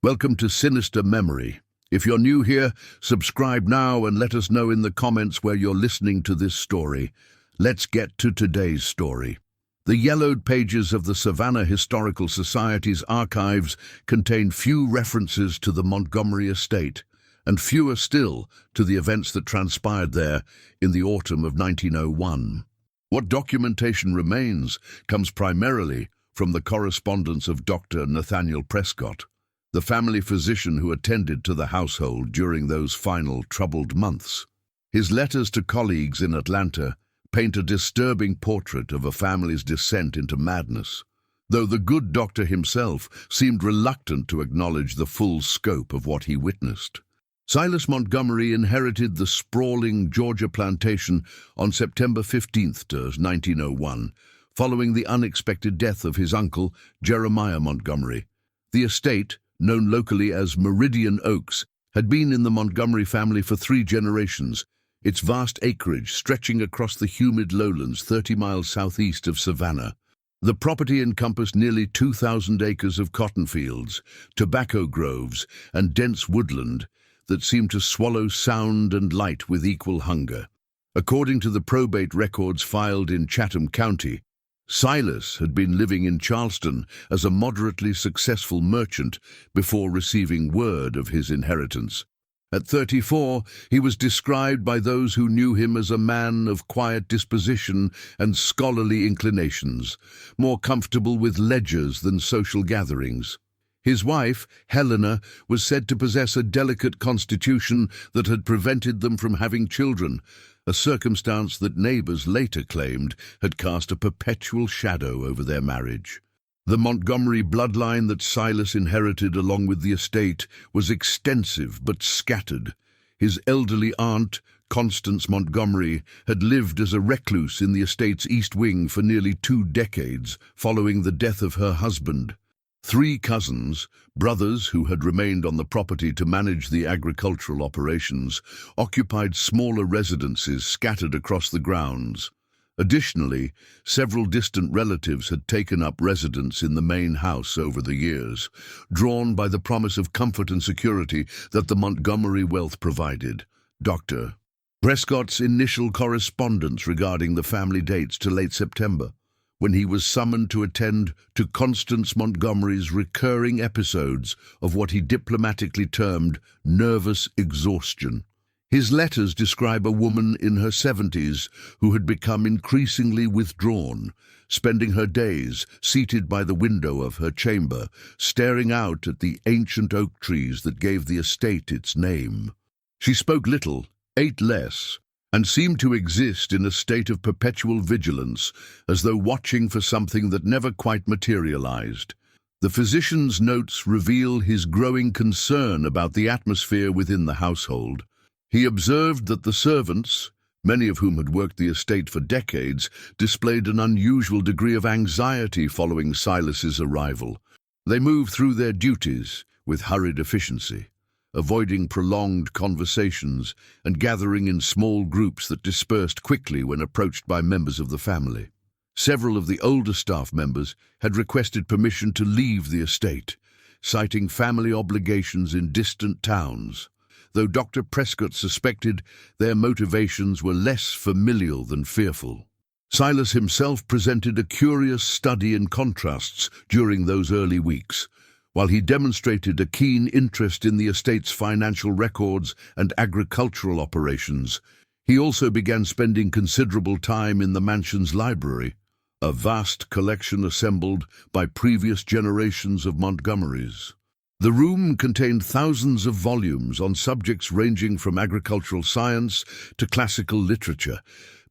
Welcome to Sinister Memory. If you're new here, subscribe now and let us know in the comments where you're listening to this story. Let's get to today's story. The yellowed pages of the Savannah Historical Society's archives contain few references to the Montgomery estate, and fewer still to the events that transpired there in the autumn of 1901. What documentation remains comes primarily from the correspondence of Dr. Nathaniel Prescott, the family physician who attended to the household during those final troubled months. His letters to colleagues in Atlanta paint a disturbing portrait of a family's descent into madness, though the good doctor himself seemed reluctant to acknowledge the full scope of what he witnessed. Silas Montgomery inherited the sprawling Georgia plantation on September 15th, 1901, following the unexpected death of his uncle, Jeremiah Montgomery. The estate, known locally as Meridian Oaks, had been in the Montgomery family for 3 generations, its vast acreage stretching across the humid lowlands 30 miles southeast of Savannah. The property encompassed nearly 2,000 acres of cotton fields, tobacco groves, and dense woodland that seemed to swallow sound and light with equal hunger. According to the probate records filed in Chatham County, Silas had been living in Charleston as a moderately successful merchant before receiving word of his inheritance. At 34, he was described by those who knew him as a man of quiet disposition and scholarly inclinations, more comfortable with ledgers than social gatherings. His wife, Helena, was said to possess a delicate constitution that had prevented them from having children, a circumstance that neighbors later claimed had cast a perpetual shadow over their marriage. The Montgomery bloodline that Silas inherited along with the estate was extensive but scattered. His elderly aunt, Constance Montgomery, had lived as a recluse in the estate's east wing for nearly 2 decades following the death of her husband. 3 cousins, brothers who had remained on the property to manage the agricultural operations, occupied smaller residences scattered across the grounds. Additionally, several distant relatives had taken up residence in the main house over the years, drawn by the promise of comfort and security that the Montgomery wealth provided. Dr. Prescott's initial correspondence regarding the family dates to late September, when he was summoned to attend to Constance Montgomery's recurring episodes of what he diplomatically termed nervous exhaustion. His letters describe a woman in her 70s who had become increasingly withdrawn, spending her days seated by the window of her chamber, staring out at the ancient oak trees that gave the estate its name. She spoke little, ate less, and seemed to exist in a state of perpetual vigilance, as though watching for something that never quite materialized. The physician's notes reveal his growing concern about the atmosphere within the household. He observed that the servants, many of whom had worked the estate for decades, displayed an unusual degree of anxiety following Silas's arrival. They moved through their duties with hurried efficiency, avoiding prolonged conversations and gathering in small groups that dispersed quickly when approached by members of the family. Several of the older staff members had requested permission to leave the estate, citing family obligations in distant towns, though Dr. Prescott suspected their motivations were less familial than fearful. Silas himself presented a curious study in contrasts during those early weeks. While he demonstrated a keen interest in the estate's financial records and agricultural operations, he also began spending considerable time in the mansion's library, a vast collection assembled by previous generations of Montgomerys. The room contained thousands of volumes on subjects ranging from agricultural science to classical literature,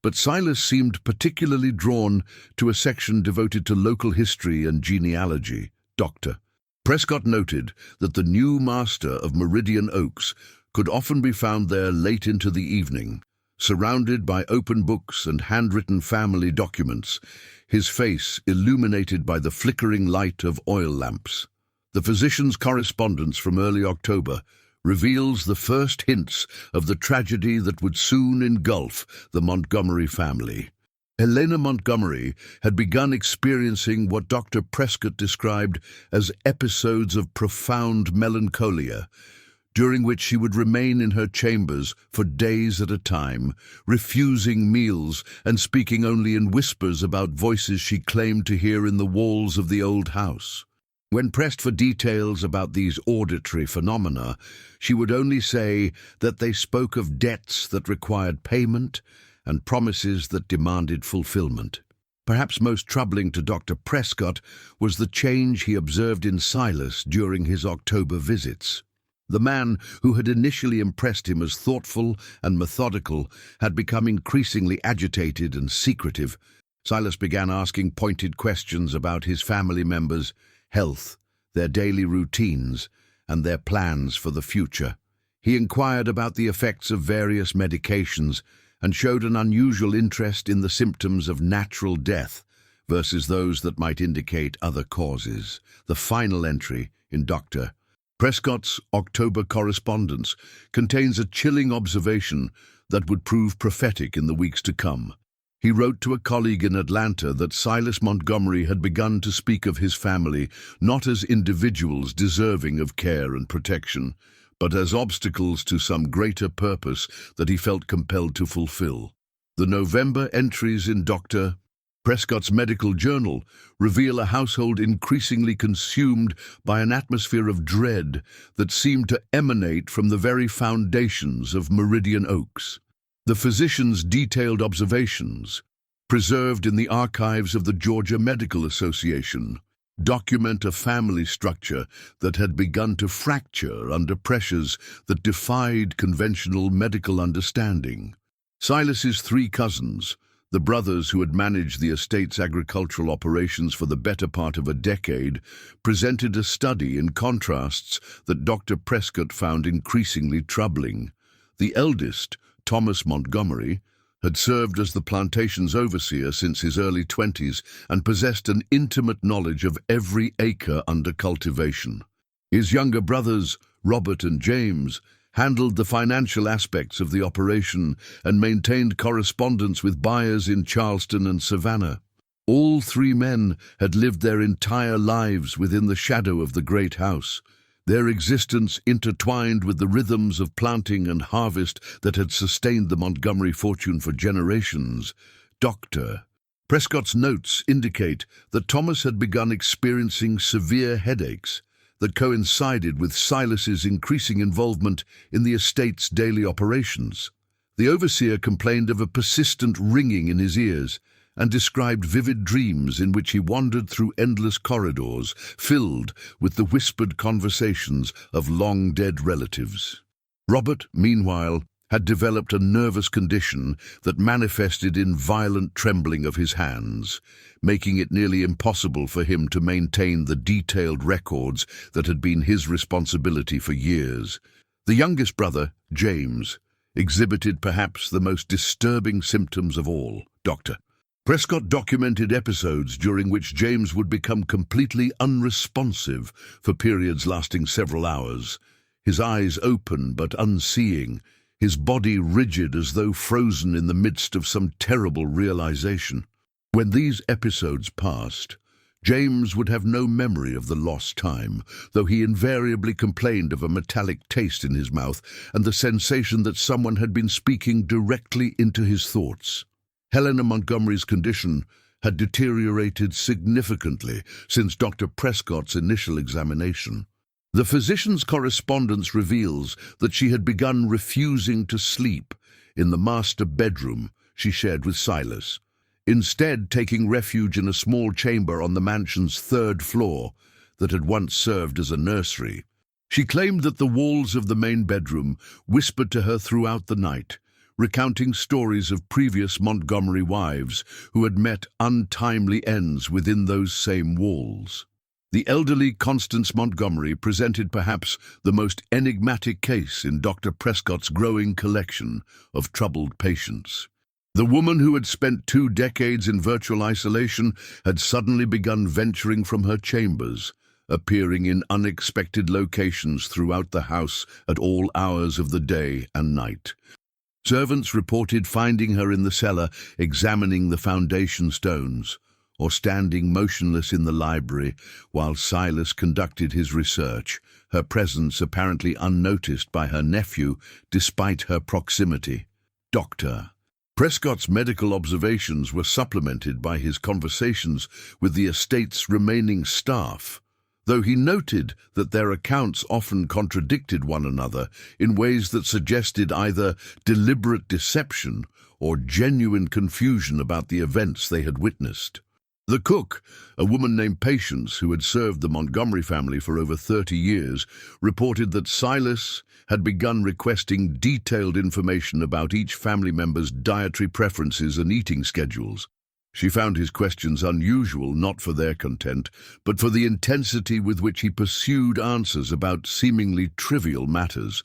but Silas seemed particularly drawn to a section devoted to local history and genealogy. Dr. Prescott noted that the new master of Meridian Oaks could often be found there late into the evening, surrounded by open books and handwritten family documents, his face illuminated by the flickering light of oil lamps. The physician's correspondence from early October reveals the first hints of the tragedy that would soon engulf the Montgomery family. Helena Montgomery had begun experiencing what Dr. Prescott described as episodes of profound melancholia, during which she would remain in her chambers for days at a time, refusing meals and speaking only in whispers about voices she claimed to hear in the walls of the old house. When pressed for details about these auditory phenomena, she would only say that they spoke of debts that required payment and promises that demanded fulfillment. Perhaps most troubling to Dr. Prescott was the change he observed in Silas during his October visits. The man who had initially impressed him as thoughtful and methodical had become increasingly agitated and secretive. Silas began asking pointed questions about his family members' health, their daily routines, and their plans for the future. He inquired about the effects of various medications and showed an unusual interest in the symptoms of natural death versus those that might indicate other causes. The final entry in Dr. Prescott's October correspondence contains a chilling observation that would prove prophetic in the weeks to come. He wrote to a colleague in Atlanta that Silas Montgomery had begun to speak of his family not as individuals deserving of care and protection, but as obstacles to some greater purpose that he felt compelled to fulfill. The November entries in Dr. Prescott's medical journal reveal a household increasingly consumed by an atmosphere of dread that seemed to emanate from the very foundations of Meridian Oaks. The physician's detailed observations, preserved in the archives of the Georgia Medical Association, document a family structure that had begun to fracture under pressures that defied conventional medical understanding. Silas's three cousins, the brothers who had managed the estate's agricultural operations for the better part of a decade, presented a study in contrasts that Dr. Prescott found increasingly troubling. The eldest, Thomas Montgomery, had served as the plantation's overseer since his early 20s and possessed an intimate knowledge of every acre under cultivation. His younger brothers, Robert and James, handled the financial aspects of the operation and maintained correspondence with buyers in Charleston and Savannah. All three men had lived their entire lives within the shadow of the great house, their existence intertwined with the rhythms of planting and harvest that had sustained the Montgomery fortune for generations. Dr. Prescott's notes indicate that Thomas had begun experiencing severe headaches that coincided with Silas's increasing involvement in the estate's daily operations. The overseer complained of a persistent ringing in his ears and described vivid dreams in which he wandered through endless corridors filled with the whispered conversations of long-dead relatives. Robert, meanwhile, had developed a nervous condition that manifested in violent trembling of his hands, making it nearly impossible for him to maintain the detailed records that had been his responsibility for years. The youngest brother, James, exhibited perhaps the most disturbing symptoms of all. Dr. Prescott documented episodes during which James would become completely unresponsive for periods lasting several hours, his eyes open but unseeing, his body rigid as though frozen in the midst of some terrible realization. When these episodes passed, James would have no memory of the lost time, though he invariably complained of a metallic taste in his mouth and the sensation that someone had been speaking directly into his thoughts. Helena Montgomery's condition had deteriorated significantly since Dr. Prescott's initial examination. The physician's correspondence reveals that she had begun refusing to sleep in the master bedroom she shared with Silas, instead taking refuge in a small chamber on the mansion's third floor that had once served as a nursery. She claimed that the walls of the main bedroom whispered to her throughout the night, recounting stories of previous Montgomery wives who had met untimely ends within those same walls. The elderly Constance Montgomery presented perhaps the most enigmatic case in Dr. Prescott's growing collection of troubled patients. The woman who had spent 2 decades in virtual isolation had suddenly begun venturing from her chambers, appearing in unexpected locations throughout the house at all hours of the day and night. Servants reported finding her in the cellar, examining the foundation stones, or standing motionless in the library while Silas conducted his research, her presence apparently unnoticed by her nephew despite her proximity. Dr. Prescott's medical observations were supplemented by his conversations with the estate's remaining staff, though he noted that their accounts often contradicted one another in ways that suggested either deliberate deception or genuine confusion about the events they had witnessed. The cook, a woman named Patience who had served the Montgomery family for over 30 years, reported that Silas had begun requesting detailed information about each family member's dietary preferences and eating schedules. She found his questions unusual not for their content, but for the intensity with which he pursued answers about seemingly trivial matters.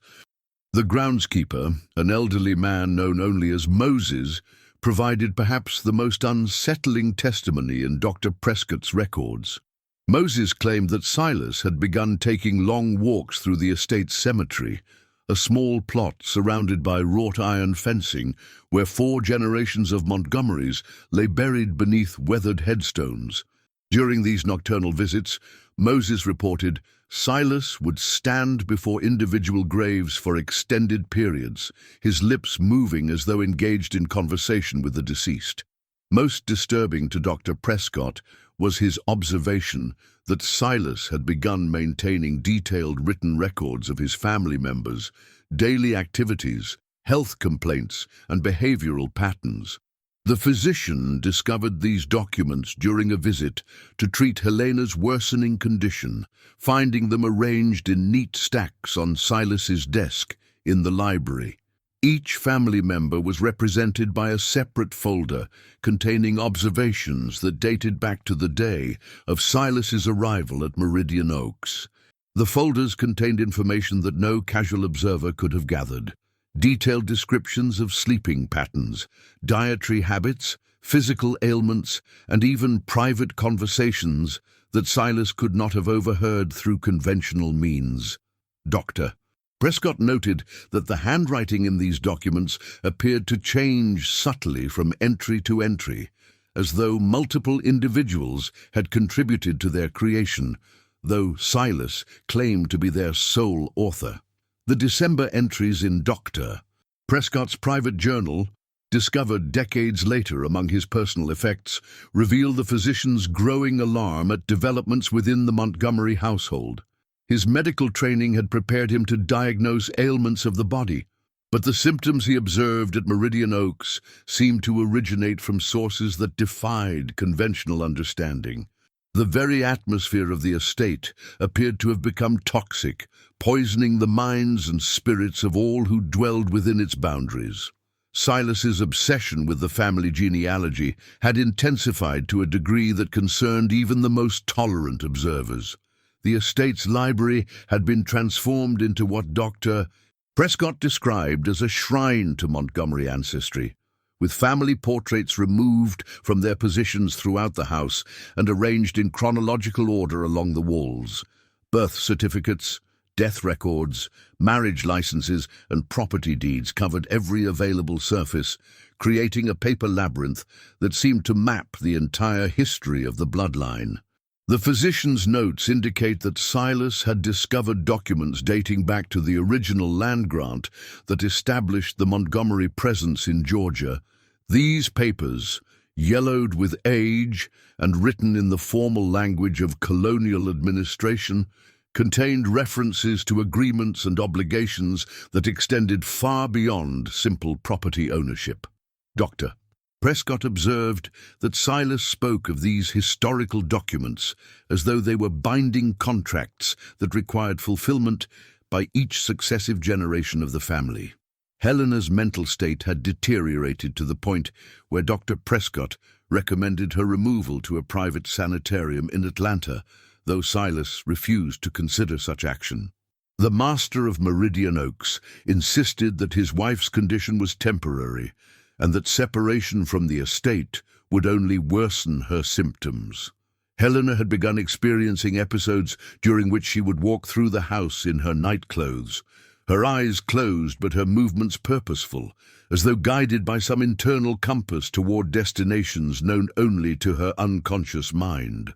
The groundskeeper, an elderly man known only as Moses, provided perhaps the most unsettling testimony in Dr. Prescott's records. Moses claimed that Silas had begun taking long walks through the estate's cemetery, a small plot surrounded by wrought iron fencing where 4 generations of Montgomerys lay buried beneath weathered headstones. During these nocturnal visits, Moses reported Silas would stand before individual graves for extended periods, his lips moving as though engaged in conversation with the deceased. Most disturbing to Dr. Prescott was his observation that Silas had begun maintaining detailed written records of his family members, daily activities, health complaints, and behavioral patterns. The physician discovered these documents during a visit to treat Helena's worsening condition, finding them arranged in neat stacks on Silas's desk in the library. Each family member was represented by a separate folder containing observations that dated back to the day of Silas's arrival at Meridian Oaks. The folders contained information that no casual observer could have gathered. Detailed descriptions of sleeping patterns, dietary habits, physical ailments, and even private conversations that Silas could not have overheard through conventional means. Dr. Prescott noted that the handwriting in these documents appeared to change subtly from entry to entry, as though multiple individuals had contributed to their creation, though Silas claimed to be their sole author. The December entries in Dr. Prescott's private journal, discovered decades later among his personal effects, reveal the physician's growing alarm at developments within the Montgomery household. His medical training had prepared him to diagnose ailments of the body, but the symptoms he observed at Meridian Oaks seemed to originate from sources that defied conventional understanding. The very atmosphere of the estate appeared to have become toxic, poisoning the minds and spirits of all who dwelled within its boundaries. Silas's obsession with the family genealogy had intensified to a degree that concerned even the most tolerant observers. The estate's library had been transformed into what Dr. Prescott described as a shrine to Montgomery ancestry, with family portraits removed from their positions throughout the house and arranged in chronological order along the walls. Birth certificates, death records, marriage licenses, and property deeds covered every available surface, creating a paper labyrinth that seemed to map the entire history of the bloodline. The physician's notes indicate that Silas had discovered documents dating back to the original land grant that established the Montgomery presence in Georgia. These papers, yellowed with age and written in the formal language of colonial administration, contained references to agreements and obligations that extended far beyond simple property ownership. Dr. Prescott observed that Silas spoke of these historical documents as though they were binding contracts that required fulfillment by each successive generation of the family. Helena's mental state had deteriorated to the point where Dr. Prescott recommended her removal to a private sanitarium in Atlanta, though Silas refused to consider such action. The master of Meridian Oaks insisted that his wife's condition was temporary, and that separation from the estate would only worsen her symptoms. Helena had begun experiencing episodes during which she would walk through the house in her nightclothes, her eyes closed but her movements purposeful, as though guided by some internal compass toward destinations known only to her unconscious mind.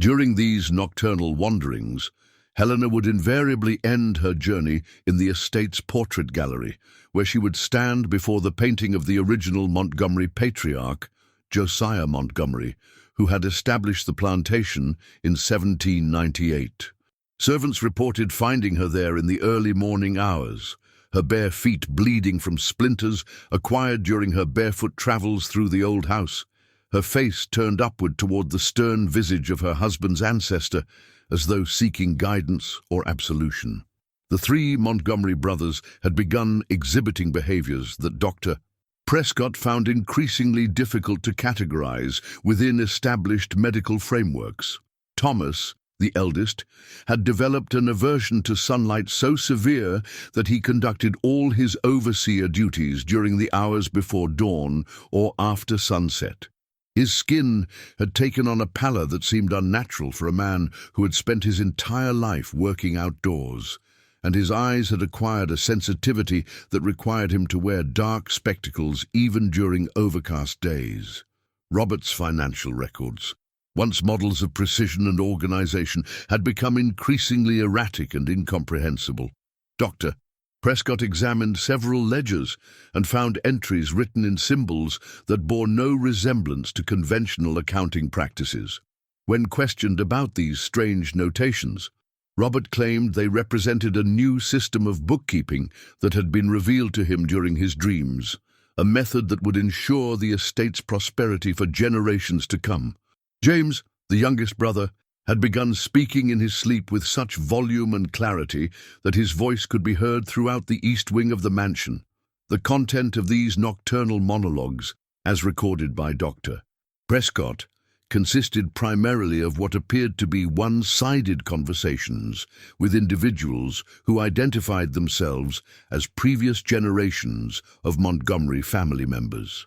During these nocturnal wanderings, Helena would invariably end her journey in the estate's portrait gallery, where she would stand before the painting of the original Montgomery patriarch, Josiah Montgomery, who had established the plantation in 1798. Servants reported finding her there in the early morning hours, her bare feet bleeding from splinters acquired during her barefoot travels through the old house, her face turned upward toward the stern visage of her husband's ancestor, as though seeking guidance or absolution. The three Montgomery brothers had begun exhibiting behaviors that Dr. Prescott found increasingly difficult to categorize within established medical frameworks. Thomas, the eldest, had developed an aversion to sunlight so severe that he conducted all his overseer duties during the hours before dawn or after sunset. His skin had taken on a pallor that seemed unnatural for a man who had spent his entire life working outdoors, and his eyes had acquired a sensitivity that required him to wear dark spectacles even during overcast days. Robert's financial records, once models of precision and organization, had become increasingly erratic and incomprehensible. Dr. Prescott examined several ledgers and found entries written in symbols that bore no resemblance to conventional accounting practices. When questioned about these strange notations, Robert claimed they represented a new system of bookkeeping that had been revealed to him during his dreams, a method that would ensure the estate's prosperity for generations to come. James, the youngest brother, had begun speaking in his sleep with such volume and clarity that his voice could be heard throughout the east wing of the mansion. The content of these nocturnal monologues, as recorded by Dr. Prescott, consisted primarily of what appeared to be one-sided conversations with individuals who identified themselves as previous generations of Montgomery family members.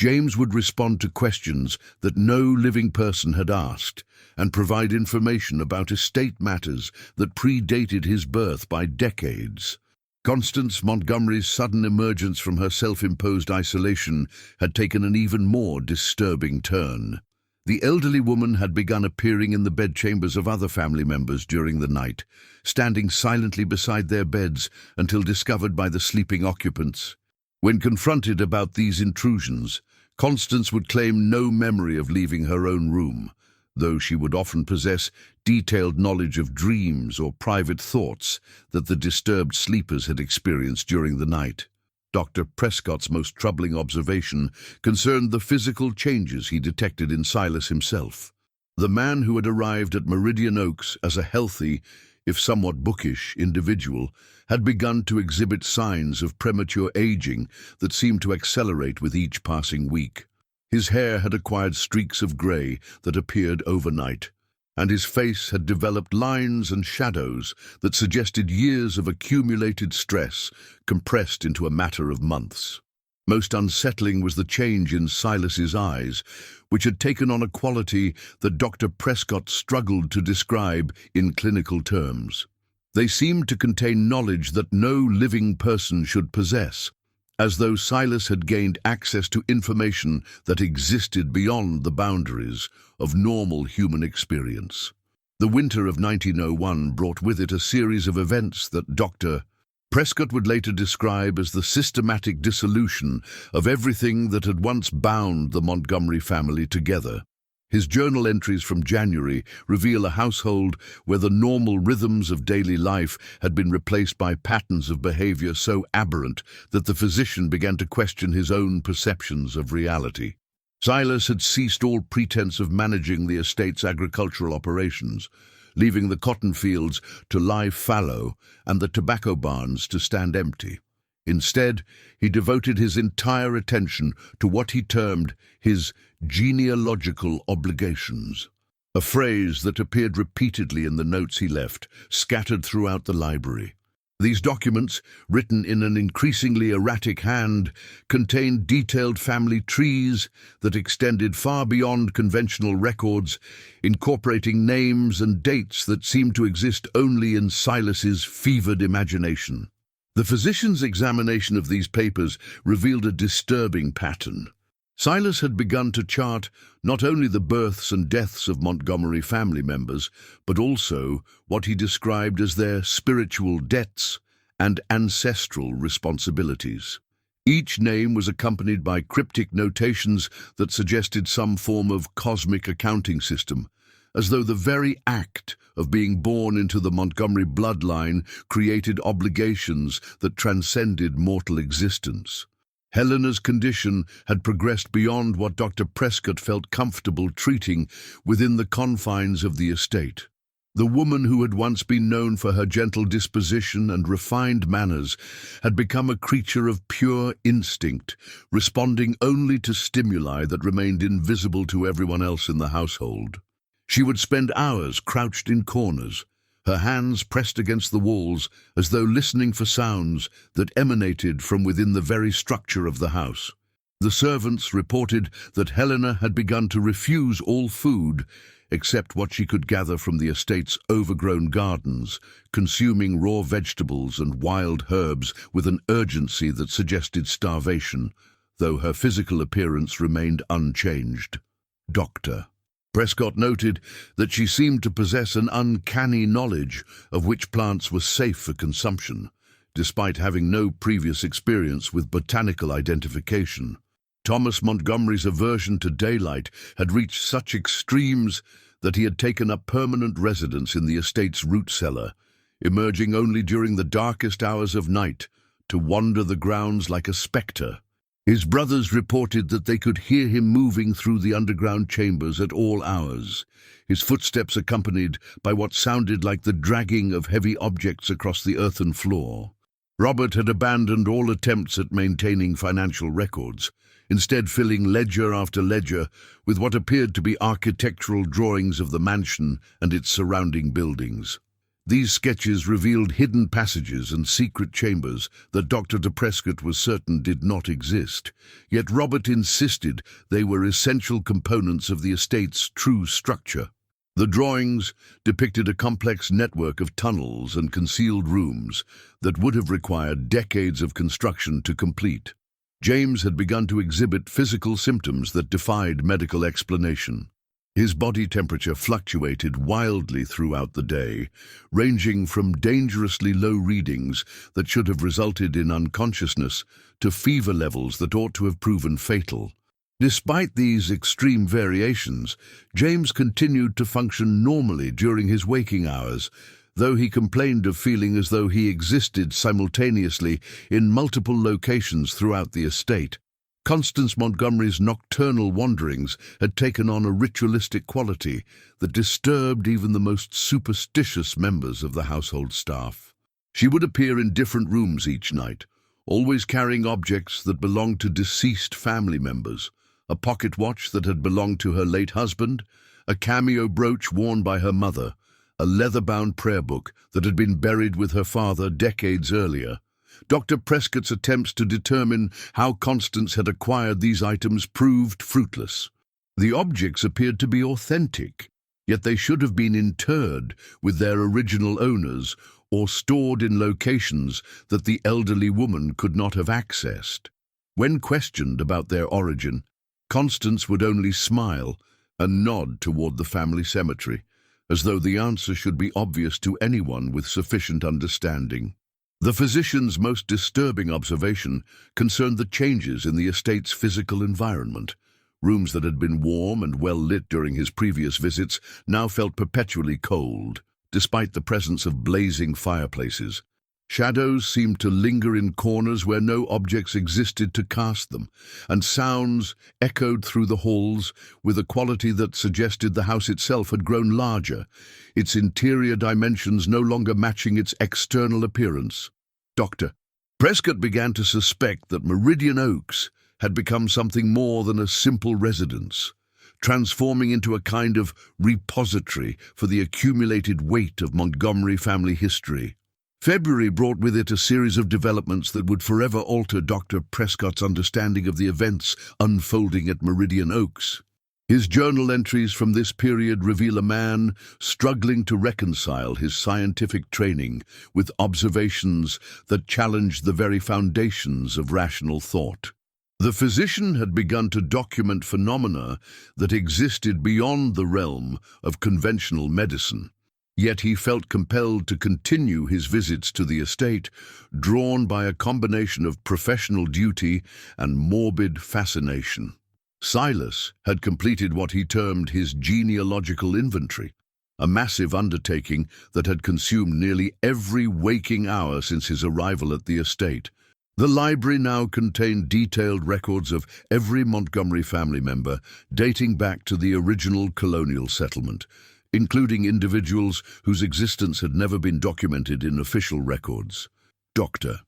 James would respond to questions that no living person had asked and provide information about estate matters that predated his birth by decades. Constance Montgomery's sudden emergence from her self-imposed isolation had taken an even more disturbing turn. The elderly woman had begun appearing in the bedchambers of other family members during the night, standing silently beside their beds until discovered by the sleeping occupants. When confronted about these intrusions, Constance would claim no memory of leaving her own room, though she would often possess detailed knowledge of dreams or private thoughts that the disturbed sleepers had experienced during the night. Dr. Prescott's most troubling observation concerned the physical changes he detected in Silas himself. The man who had arrived at Meridian Oaks as a healthy, if somewhat bookish, individual had begun to exhibit signs of premature aging that seemed to accelerate with each passing week. His hair had acquired streaks of gray that appeared overnight, and his face had developed lines and shadows that suggested years of accumulated stress compressed into a matter of months. Most unsettling was the change in Silas's eyes, which had taken on a quality that Dr. Prescott struggled to describe in clinical terms. They seemed to contain knowledge that no living person should possess, as though Silas had gained access to information that existed beyond the boundaries of normal human experience. The winter of 1901 brought with it a series of events that Dr. Prescott would later describe as the systematic dissolution of everything that had once bound the Montgomery family together. His journal entries from January reveal a household where the normal rhythms of daily life had been replaced by patterns of behavior so aberrant that the physician began to question his own perceptions of reality. Silas had ceased all pretense of managing the estate's agricultural operations, leaving the cotton fields to lie fallow and the tobacco barns to stand empty. Instead, he devoted his entire attention to what he termed his genealogical obligations, a phrase that appeared repeatedly in the notes he left, scattered throughout the library. These documents, written in an increasingly erratic hand, contained detailed family trees that extended far beyond conventional records, incorporating names and dates that seemed to exist only in Silas's fevered imagination. The physician's examination of these papers revealed a disturbing pattern. Silas had begun to chart not only the births and deaths of Montgomery family members, but also what he described as their spiritual debts and ancestral responsibilities. Each name was accompanied by cryptic notations that suggested some form of cosmic accounting system, as though the very act of being born into the Montgomery bloodline created obligations that transcended mortal existence. Helena's condition had progressed beyond what Dr. Prescott felt comfortable treating within the confines of the estate. The woman who had once been known for her gentle disposition and refined manners had become a creature of pure instinct, responding only to stimuli that remained invisible to everyone else in the household. She would spend hours crouched in corners, her hands pressed against the walls as though listening for sounds that emanated from within the very structure of the house. The servants reported that Helena had begun to refuse all food except what she could gather from the estate's overgrown gardens, consuming raw vegetables and wild herbs with an urgency that suggested starvation, though her physical appearance remained unchanged. Dr. Prescott noted that she seemed to possess an uncanny knowledge of which plants were safe for consumption, despite having no previous experience with botanical identification. Thomas Montgomery's aversion to daylight had reached such extremes that he had taken up permanent residence in the estate's root cellar, emerging only during the darkest hours of night to wander the grounds like a spectre. His brothers reported that they could hear him moving through the underground chambers at all hours, his footsteps accompanied by what sounded like the dragging of heavy objects across the earthen floor. Robert had abandoned all attempts at maintaining financial records, instead filling ledger after ledger with what appeared to be architectural drawings of the mansion and its surrounding buildings. These sketches revealed hidden passages and secret chambers that Dr. Prescott was certain did not exist, yet Robert insisted they were essential components of the estate's true structure. The drawings depicted a complex network of tunnels and concealed rooms that would have required decades of construction to complete. James had begun to exhibit physical symptoms that defied medical explanation. His body temperature fluctuated wildly throughout the day, ranging from dangerously low readings that should have resulted in unconsciousness to fever levels that ought to have proven fatal. Despite these extreme variations, James continued to function normally during his waking hours, though he complained of feeling as though he existed simultaneously in multiple locations throughout the estate. Constance Montgomery's nocturnal wanderings had taken on a ritualistic quality that disturbed even the most superstitious members of the household staff. She would appear in different rooms each night, always carrying objects that belonged to deceased family members, a pocket watch that had belonged to her late husband, a cameo brooch worn by her mother, a leather-bound prayer book that had been buried with her father decades earlier. Dr. Prescott's attempts to determine how Constance had acquired these items proved fruitless. The objects appeared to be authentic, yet they should have been interred with their original owners or stored in locations that the elderly woman could not have accessed. When questioned about their origin, Constance would only smile and nod toward the family cemetery, as though the answer should be obvious to anyone with sufficient understanding. The physician's most disturbing observation concerned the changes in the estate's physical environment. Rooms that had been warm and well lit during his previous visits now felt perpetually cold, despite the presence of blazing fireplaces. Shadows seemed to linger in corners where no objects existed to cast them, and sounds echoed through the halls with a quality that suggested the house itself had grown larger, its interior dimensions no longer matching its external appearance. Dr. Prescott began to suspect that Meridian Oaks had become something more than a simple residence, transforming into a kind of repository for the accumulated weight of Montgomery family history. February brought with it a series of developments that would forever alter Dr. Prescott's understanding of the events unfolding at Meridian Oaks. His journal entries from this period reveal a man struggling to reconcile his scientific training with observations that challenged the very foundations of rational thought. The physician had begun to document phenomena that existed beyond the realm of conventional medicine. Yet he felt compelled to continue his visits to the estate, drawn by a combination of professional duty and morbid fascination. Silas had completed what he termed his genealogical inventory, a massive undertaking that had consumed nearly every waking hour since his arrival at the estate. The library now contained detailed records of every Montgomery family member dating back to the original colonial settlement, including individuals whose existence had never been documented in official records. Dr.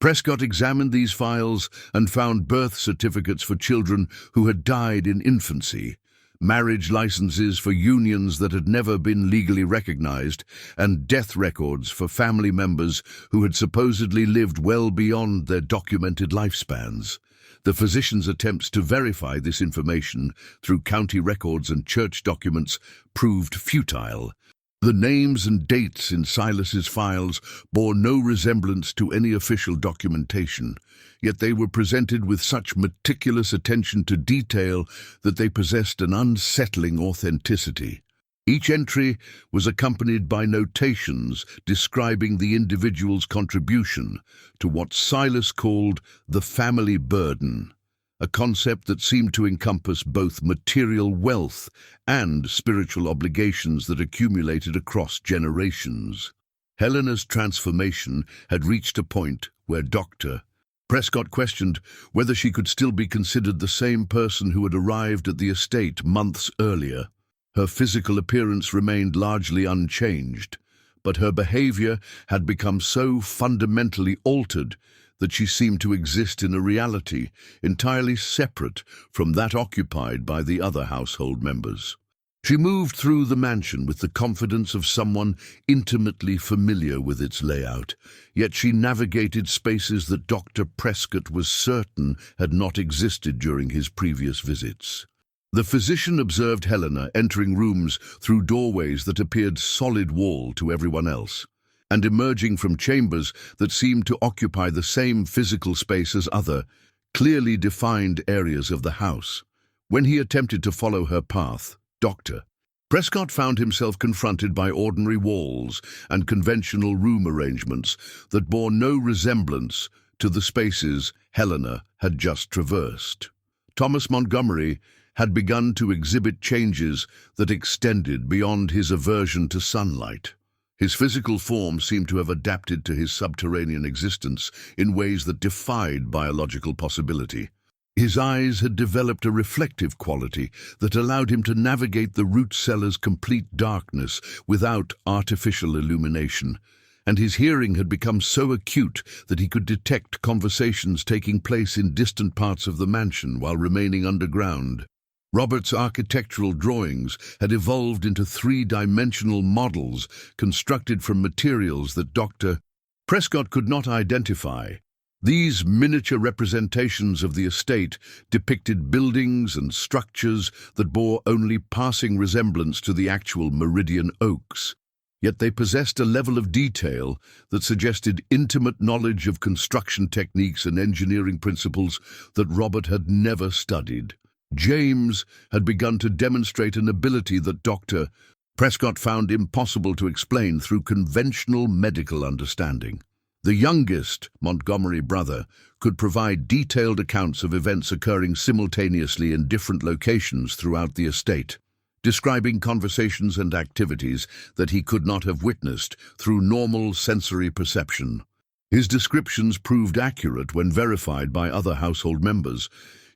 Prescott examined these files and found birth certificates for children who had died in infancy, marriage licenses for unions that had never been legally recognized, and death records for family members who had supposedly lived well beyond their documented lifespans. The physician's attempts to verify this information through county records and church documents proved futile. The names and dates in Silas's files bore no resemblance to any official documentation, yet they were presented with such meticulous attention to detail that they possessed an unsettling authenticity. Each entry was accompanied by notations describing the individual's contribution to what Silas called the family burden, a concept that seemed to encompass both material wealth and spiritual obligations that accumulated across generations. Helena's transformation had reached a point where Dr. Prescott questioned whether she could still be considered the same person who had arrived at the estate months earlier. Her physical appearance remained largely unchanged, but her behavior had become so fundamentally altered that she seemed to exist in a reality entirely separate from that occupied by the other household members. She moved through the mansion with the confidence of someone intimately familiar with its layout, yet she navigated spaces that Dr. Prescott was certain had not existed during his previous visits. The physician observed Helena entering rooms through doorways that appeared solid wall to everyone else, and emerging from chambers that seemed to occupy the same physical space as other, clearly defined areas of the house. When he attempted to follow her path, Dr. Prescott found himself confronted by ordinary walls and conventional room arrangements that bore no resemblance to the spaces Helena had just traversed. Thomas Montgomery had begun to exhibit changes that extended beyond his aversion to sunlight. His physical form seemed to have adapted to his subterranean existence in ways that defied biological possibility. His eyes had developed a reflective quality that allowed him to navigate the root cellar's complete darkness without artificial illumination, and his hearing had become so acute that he could detect conversations taking place in distant parts of the mansion while remaining underground. Robert's architectural drawings had evolved into three-dimensional models constructed from materials that Dr. Prescott could not identify. These miniature representations of the estate depicted buildings and structures that bore only passing resemblance to the actual Meridian oaks. Yet they possessed a level of detail that suggested intimate knowledge of construction techniques and engineering principles that Robert had never studied. James had begun to demonstrate an ability that Dr. Prescott found impossible to explain through conventional medical understanding. The youngest Montgomery brother could provide detailed accounts of events occurring simultaneously in different locations throughout the estate, describing conversations and activities that he could not have witnessed through normal sensory perception. His descriptions proved accurate when verified by other household members,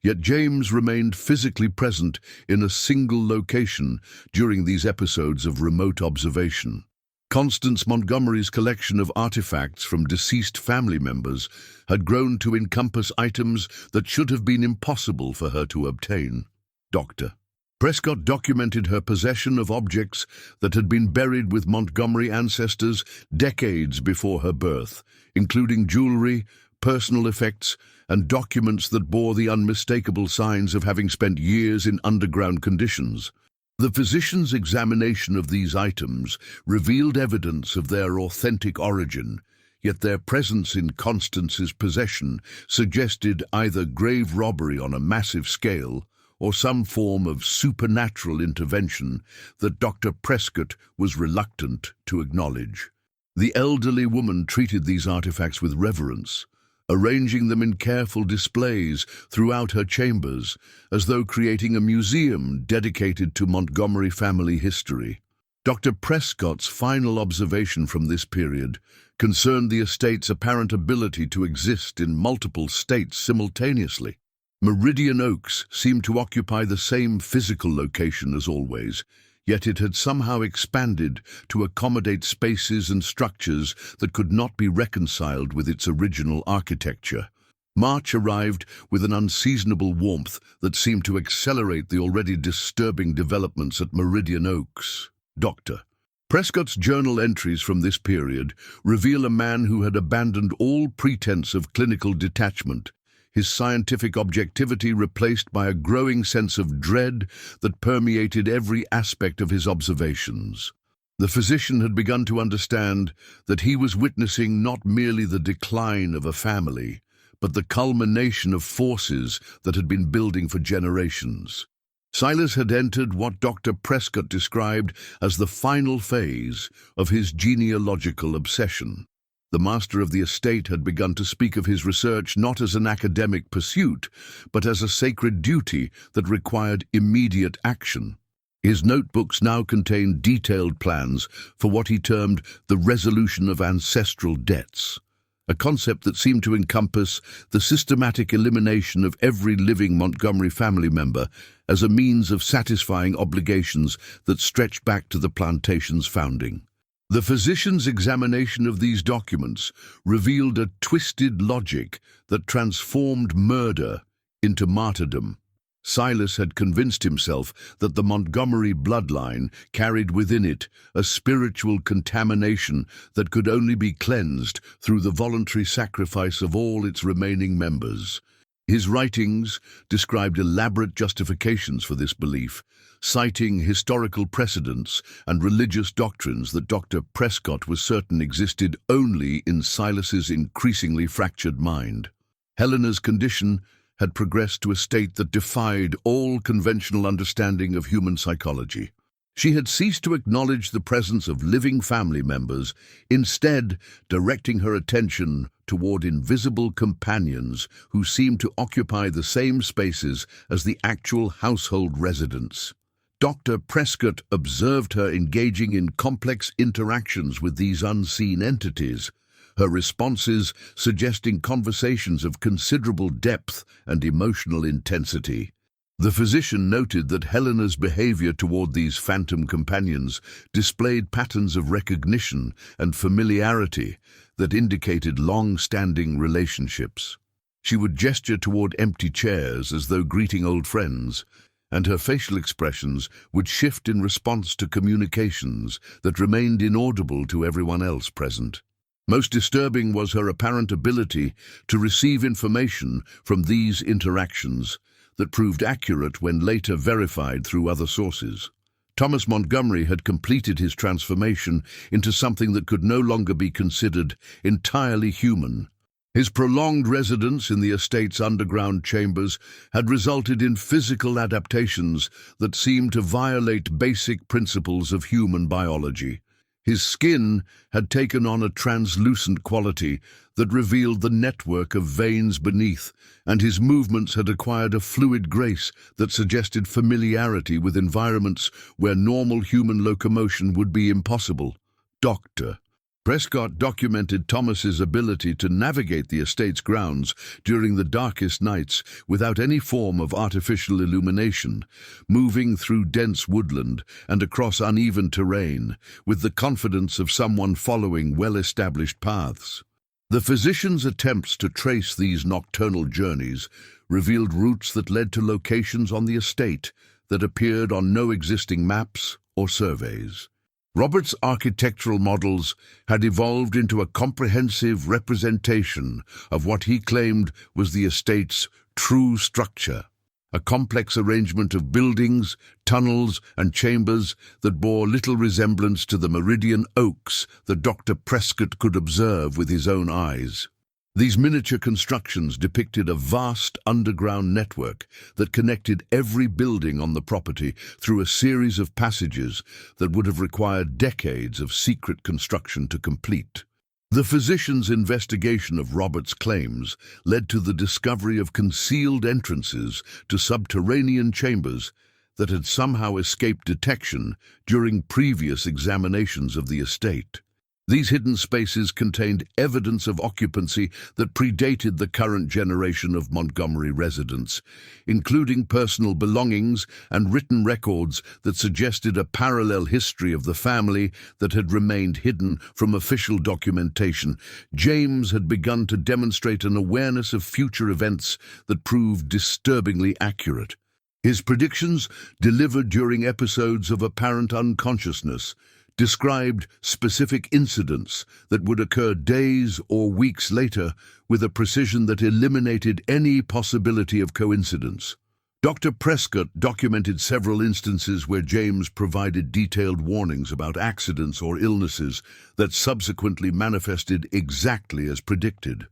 yet James remained physically present in a single location during these episodes of remote observation. Constance Montgomery's collection of artifacts from deceased family members had grown to encompass items that should have been impossible for her to obtain. Dr. Prescott documented her possession of objects that had been buried with Montgomery ancestors decades before her birth, including jewelry, personal effects, and documents that bore the unmistakable signs of having spent years in underground conditions. The physician's examination of these items revealed evidence of their authentic origin, yet their presence in Constance's possession suggested either grave robbery on a massive scale or some form of supernatural intervention that Dr. Prescott was reluctant to acknowledge. The elderly woman treated these artifacts with reverence, arranging them in careful displays throughout her chambers, as though creating a museum dedicated to Montgomery family history. Dr. Prescott's final observation from this period concerned the estate's apparent ability to exist in multiple states simultaneously. Meridian Oaks seemed to occupy the same physical location as always, yet it had somehow expanded to accommodate spaces and structures that could not be reconciled with its original architecture. March arrived with an unseasonable warmth that seemed to accelerate the already disturbing developments at Meridian Oaks. Dr. Prescott's journal entries from this period reveal a man who had abandoned all pretense of clinical detachment, his scientific objectivity replaced by a growing sense of dread that permeated every aspect of his observations. The physician had begun to understand that he was witnessing not merely the decline of a family, but the culmination of forces that had been building for generations. Silas had entered what Dr. Prescott described as the final phase of his genealogical obsession. The master of the estate had begun to speak of his research not as an academic pursuit, but as a sacred duty that required immediate action. His notebooks now contained detailed plans for what he termed the resolution of ancestral debts, a concept that seemed to encompass the systematic elimination of every living Montgomery family member as a means of satisfying obligations that stretched back to the plantation's founding. The physician's examination of these documents revealed a twisted logic that transformed murder into martyrdom. Silas had convinced himself that the Montgomery bloodline carried within it a spiritual contamination that could only be cleansed through the voluntary sacrifice of all its remaining members. His writings described elaborate justifications for this belief, citing historical precedents and religious doctrines that Dr. Prescott was certain existed only in Silas's increasingly fractured mind. Helena's condition had progressed to a state that defied all conventional understanding of human psychology. She had ceased to acknowledge the presence of living family members, instead directing her attention toward invisible companions who seemed to occupy the same spaces as the actual household residents. Dr. Prescott observed her engaging in complex interactions with these unseen entities, her responses suggesting conversations of considerable depth and emotional intensity. The physician noted that Helena's behavior toward these phantom companions displayed patterns of recognition and familiarity that indicated long-standing relationships. She would gesture toward empty chairs as though greeting old friends, and her facial expressions would shift in response to communications that remained inaudible to everyone else present. Most disturbing was her apparent ability to receive information from these interactions that proved accurate when later verified through other sources. Thomas Montgomery had completed his transformation into something that could no longer be considered entirely human. His prolonged residence in the estate's underground chambers had resulted in physical adaptations that seemed to violate basic principles of human biology. His skin had taken on a translucent quality that revealed the network of veins beneath, and his movements had acquired a fluid grace that suggested familiarity with environments where normal human locomotion would be impossible. Dr. Prescott documented Thomas's ability to navigate the estate's grounds during the darkest nights without any form of artificial illumination, moving through dense woodland and across uneven terrain with the confidence of someone following well-established paths. The physician's attempts to trace these nocturnal journeys revealed routes that led to locations on the estate that appeared on no existing maps or surveys. Robert's architectural models had evolved into a comprehensive representation of what he claimed was the estate's true structure, a complex arrangement of buildings, tunnels, and chambers that bore little resemblance to the Meridian oaks that Dr. Prescott could observe with his own eyes. These miniature constructions depicted a vast underground network that connected every building on the property through a series of passages that would have required decades of secret construction to complete. The physician's investigation of Robert's claims led to the discovery of concealed entrances to subterranean chambers that had somehow escaped detection during previous examinations of the estate. These hidden spaces contained evidence of occupancy that predated the current generation of Montgomery residents, including personal belongings and written records that suggested a parallel history of the family that had remained hidden from official documentation. James had begun to demonstrate an awareness of future events that proved disturbingly accurate. His predictions, delivered during episodes of apparent unconsciousness, described specific incidents that would occur days or weeks later with a precision that eliminated any possibility of coincidence. Dr. Prescott documented several instances where James provided detailed warnings about accidents or illnesses that subsequently manifested exactly as predicted.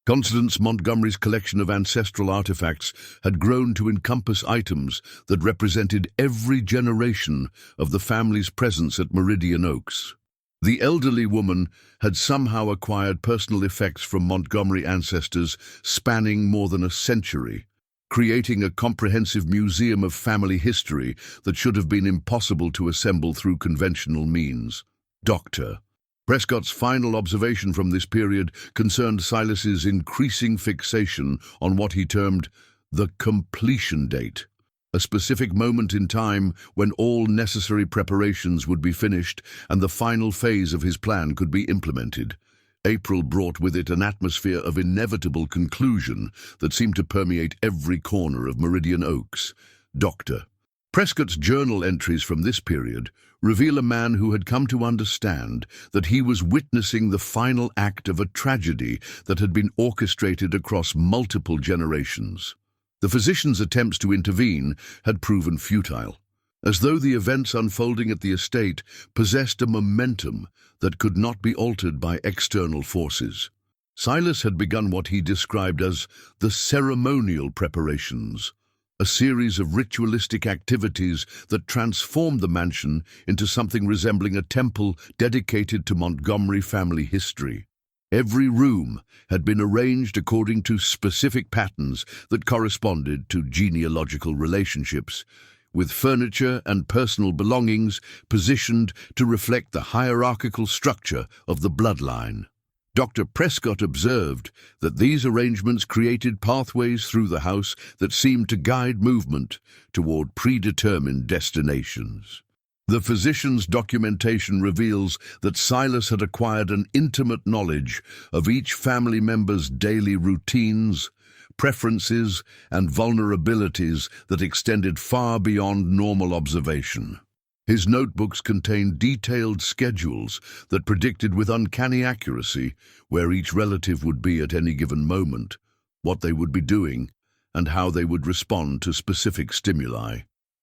Constance Montgomery's collection of ancestral artifacts had grown to encompass items that represented every generation of the family's presence at Meridian Oaks. The elderly woman had somehow acquired personal effects from Montgomery ancestors spanning more than a century, creating a comprehensive museum of family history that should have been impossible to assemble through conventional means. Dr. Prescott's final observation from this period concerned Silas's increasing fixation on what he termed the completion date, a specific moment in time when all necessary preparations would be finished and the final phase of his plan could be implemented. April brought with it an atmosphere of inevitable conclusion that seemed to permeate every corner of Meridian Oaks. Dr. Prescott's journal entries from this period reveal a man who had come to understand that he was witnessing the final act of a tragedy that had been orchestrated across multiple generations. The physician's attempts to intervene had proven futile, as though the events unfolding at the estate possessed a momentum that could not be altered by external forces. Silas had begun what he described as the ceremonial preparations, a series of ritualistic activities that transformed the mansion into something resembling a temple dedicated to Montgomery family history. Every room had been arranged according to specific patterns that corresponded to genealogical relationships, with furniture and personal belongings positioned to reflect the hierarchical structure of the bloodline. Dr. Prescott observed that these arrangements created pathways through the house that seemed to guide movement toward predetermined destinations. The physician's documentation reveals that Silas had acquired an intimate knowledge of each family member's daily routines, preferences, and vulnerabilities that extended far beyond normal observation. His notebooks contained detailed schedules that predicted with uncanny accuracy where each relative would be at any given moment, what they would be doing, and how they would respond to specific stimuli.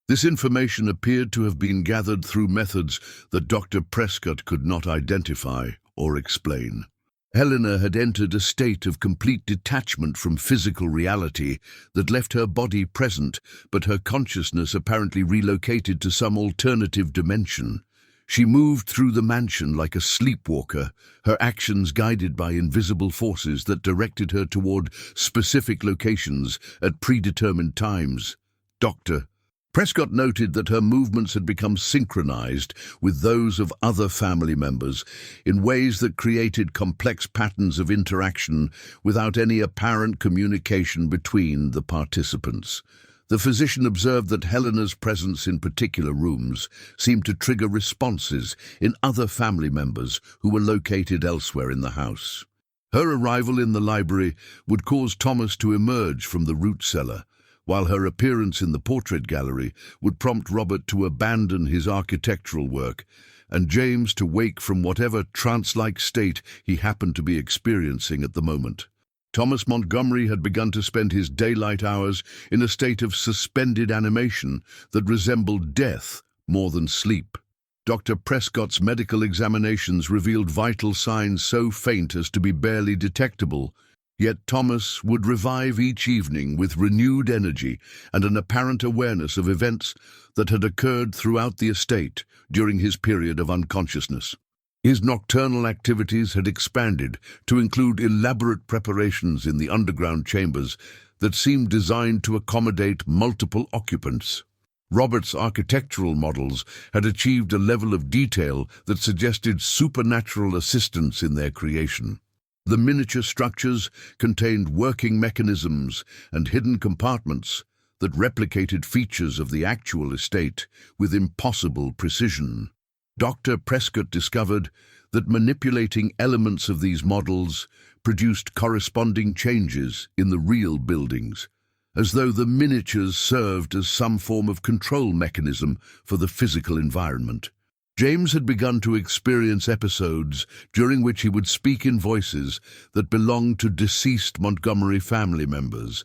This information appeared to have been gathered through methods that Dr. Prescott could not identify or explain. Helena had entered a state of complete detachment from physical reality that left her body present, but her consciousness apparently relocated to some alternative dimension. She moved through the mansion like a sleepwalker, her actions guided by invisible forces that directed her toward specific locations at predetermined times. Dr. Prescott noted that her movements had become synchronized with those of other family members in ways that created complex patterns of interaction without any apparent communication between the participants. The physician observed that Helena's presence in particular rooms seemed to trigger responses in other family members who were located elsewhere in the house. Her arrival in the library would cause Thomas to emerge from the root cellar, while her appearance in the portrait gallery would prompt Robert to abandon his architectural work and James to wake from whatever trance-like state he happened to be experiencing at the moment. Thomas Montgomery had begun to spend his daylight hours in a state of suspended animation that resembled death more than sleep. Dr. Prescott's medical examinations revealed vital signs so faint as to be barely detectable, yet Thomas would revive each evening with renewed energy and an apparent awareness of events that had occurred throughout the estate during his period of unconsciousness. His nocturnal activities had expanded to include elaborate preparations in the underground chambers that seemed designed to accommodate multiple occupants. Robert's architectural models had achieved a level of detail that suggested supernatural assistance in their creation. The miniature structures contained working mechanisms and hidden compartments that replicated features of the actual estate with impossible precision. Dr. Prescott discovered that manipulating elements of these models produced corresponding changes in the real buildings, as though the miniatures served as some form of control mechanism for the physical environment. James had begun to experience episodes during which he would speak in voices that belonged to deceased Montgomery family members,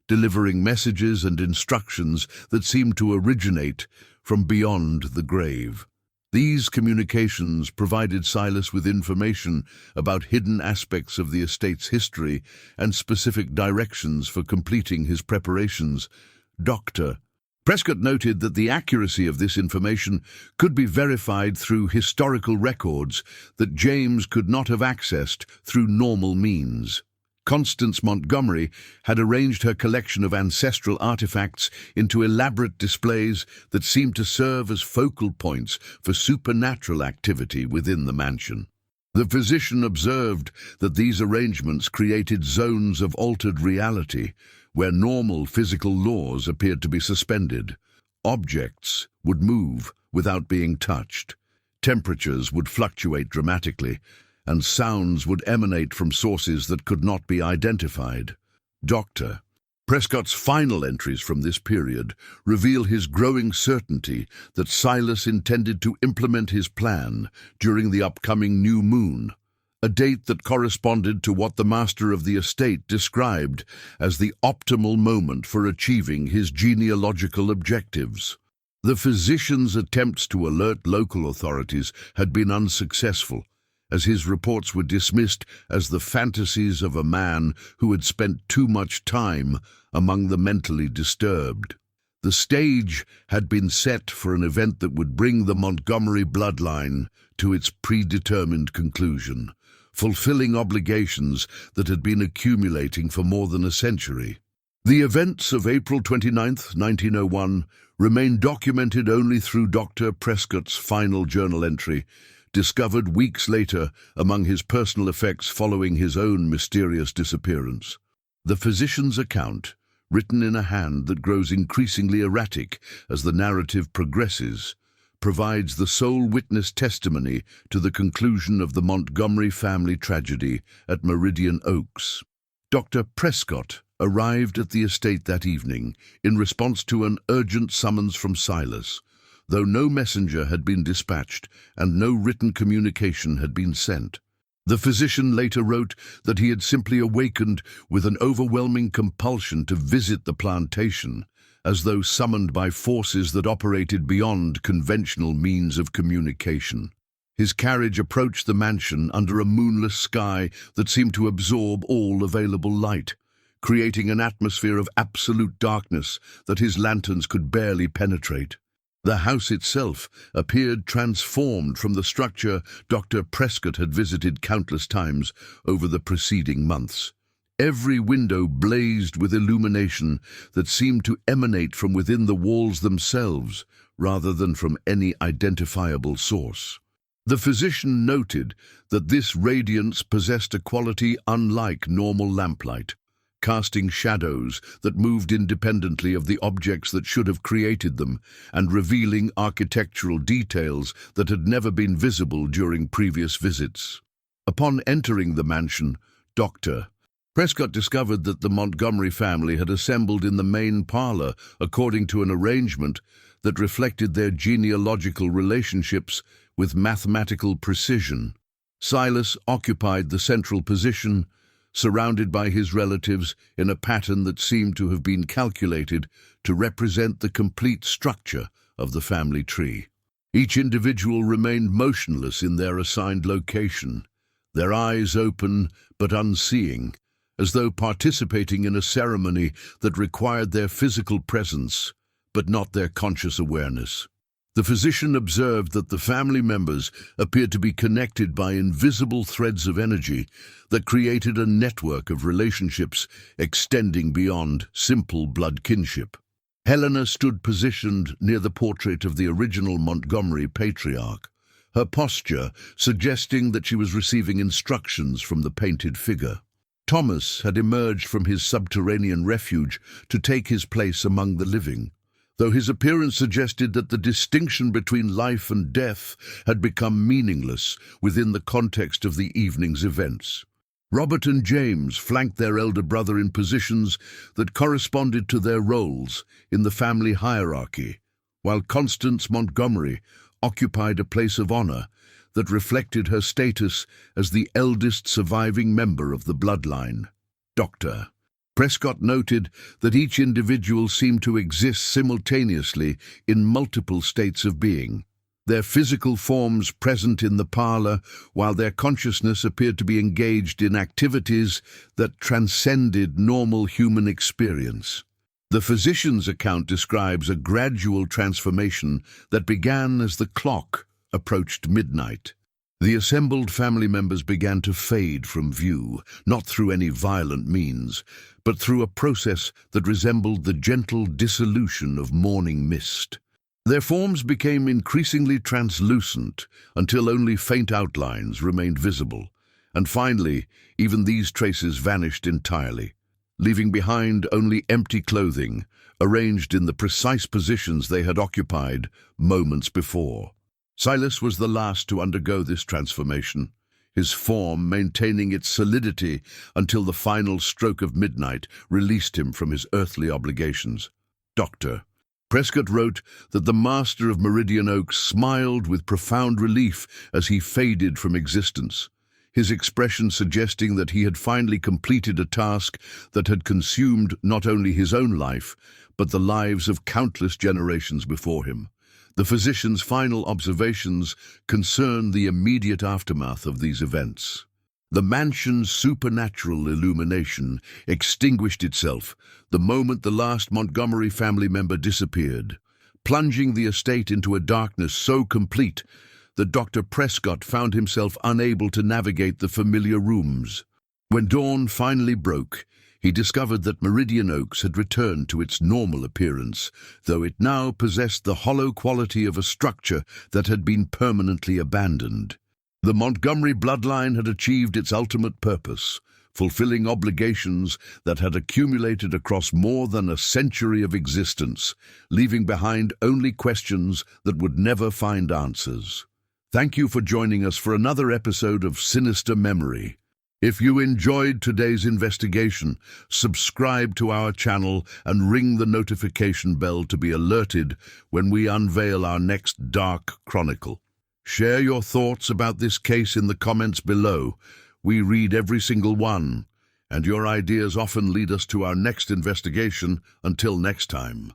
delivering messages and instructions that seemed to originate from beyond the grave. These communications provided Silas with information about hidden aspects of the estate's history and specific directions for completing his preparations. Dr. Prescott noted that the accuracy of this information could be verified through historical records that James could not have accessed through normal means. Constance Montgomery had arranged her collection of ancestral artifacts into elaborate displays that seemed to serve as focal points for supernatural activity within the mansion. The physician observed that these arrangements created zones of altered reality, where normal physical laws appeared to be suspended. Objects would move without being touched. Temperatures would fluctuate dramatically, and sounds would emanate from sources that could not be identified. Dr. Prescott's final entries from this period reveal his growing certainty that Silas intended to implement his plan during the upcoming new moon, a date that corresponded to what the master of the estate described as the optimal moment for achieving his genealogical objectives. The physician's attempts to alert local authorities had been unsuccessful, as his reports were dismissed as the fantasies of a man who had spent too much time among the mentally disturbed. The stage had been set for an event that would bring the Montgomery bloodline to its predetermined conclusion, fulfilling obligations that had been accumulating for more than a century. The events of April 29, 1901, remain documented only through Dr. Prescott's final journal entry, discovered weeks later among his personal effects following his own mysterious disappearance. The physician's account, written in a hand that grows increasingly erratic as the narrative progresses, provides the sole witness testimony to the conclusion of the Montgomery family tragedy at Meridian Oaks. Dr. Prescott arrived at the estate that evening in response to an urgent summons from Silas, though no messenger had been dispatched and no written communication had been sent. The physician later wrote that he had simply awakened with an overwhelming compulsion to visit the plantation, as though summoned by forces that operated beyond conventional means of communication. His carriage approached the mansion under a moonless sky that seemed to absorb all available light, creating an atmosphere of absolute darkness that his lanterns could barely penetrate. The house itself appeared transformed from the structure Dr. Prescott had visited countless times over the preceding months. Every window blazed with illumination that seemed to emanate from within the walls themselves, rather than from any identifiable source. The physician noted that this radiance possessed a quality unlike normal lamplight, casting shadows that moved independently of the objects that should have created them, and revealing architectural details that had never been visible during previous visits. Upon entering the mansion, Dr. Prescott discovered that the Montgomery family had assembled in the main parlor according to an arrangement that reflected their genealogical relationships with mathematical precision. Silas occupied the central position, surrounded by his relatives in a pattern that seemed to have been calculated to represent the complete structure of the family tree. Each individual remained motionless in their assigned location, their eyes open but unseeing, as though participating in a ceremony that required their physical presence but not their conscious awareness. The physician observed that the family members appeared to be connected by invisible threads of energy that created a network of relationships extending beyond simple blood kinship. Helena stood positioned near the portrait of the original Montgomery patriarch, her posture suggesting that she was receiving instructions from the painted figure. Thomas had emerged from his subterranean refuge to take his place among the living, though his appearance suggested that the distinction between life and death had become meaningless within the context of the evening's events. Robert and James flanked their elder brother in positions that corresponded to their roles in the family hierarchy, while Constance Montgomery occupied a place of honor that reflected her status as the eldest surviving member of the bloodline. Dr. Prescott noted that each individual seemed to exist simultaneously in multiple states of being, their physical forms present in the parlor, while their consciousness appeared to be engaged in activities that transcended normal human experience. The physician's account describes a gradual transformation that began as the clock approached midnight. The assembled family members began to fade from view, not through any violent means, but through a process that resembled the gentle dissolution of morning mist. Their forms became increasingly translucent until only faint outlines remained visible, and finally, even these traces vanished entirely, leaving behind only empty clothing, arranged in the precise positions they had occupied moments before. Silas was the last to undergo this transformation, his form maintaining its solidity until the final stroke of midnight released him from his earthly obligations. Dr. Prescott wrote that the master of Meridian Oaks smiled with profound relief as he faded from existence, his expression suggesting that he had finally completed a task that had consumed not only his own life, but the lives of countless generations before him. The physician's final observations concern the immediate aftermath of these events. The mansion's supernatural illumination extinguished itself the moment the last Montgomery family member disappeared, plunging the estate into a darkness so complete that Dr. Prescott found himself unable to navigate the familiar rooms. When dawn finally broke, he discovered that Meridian Oaks had returned to its normal appearance, though it now possessed the hollow quality of a structure that had been permanently abandoned. The Montgomery bloodline had achieved its ultimate purpose, fulfilling obligations that had accumulated across more than a century of existence, leaving behind only questions that would never find answers. Thank you for joining us for another episode of Sinister Memory. If you enjoyed today's investigation, subscribe to our channel and ring the notification bell to be alerted when we unveil our next dark chronicle. Share your thoughts about this case in the comments below. We read every single one, and your ideas often lead us to our next investigation. Until next time.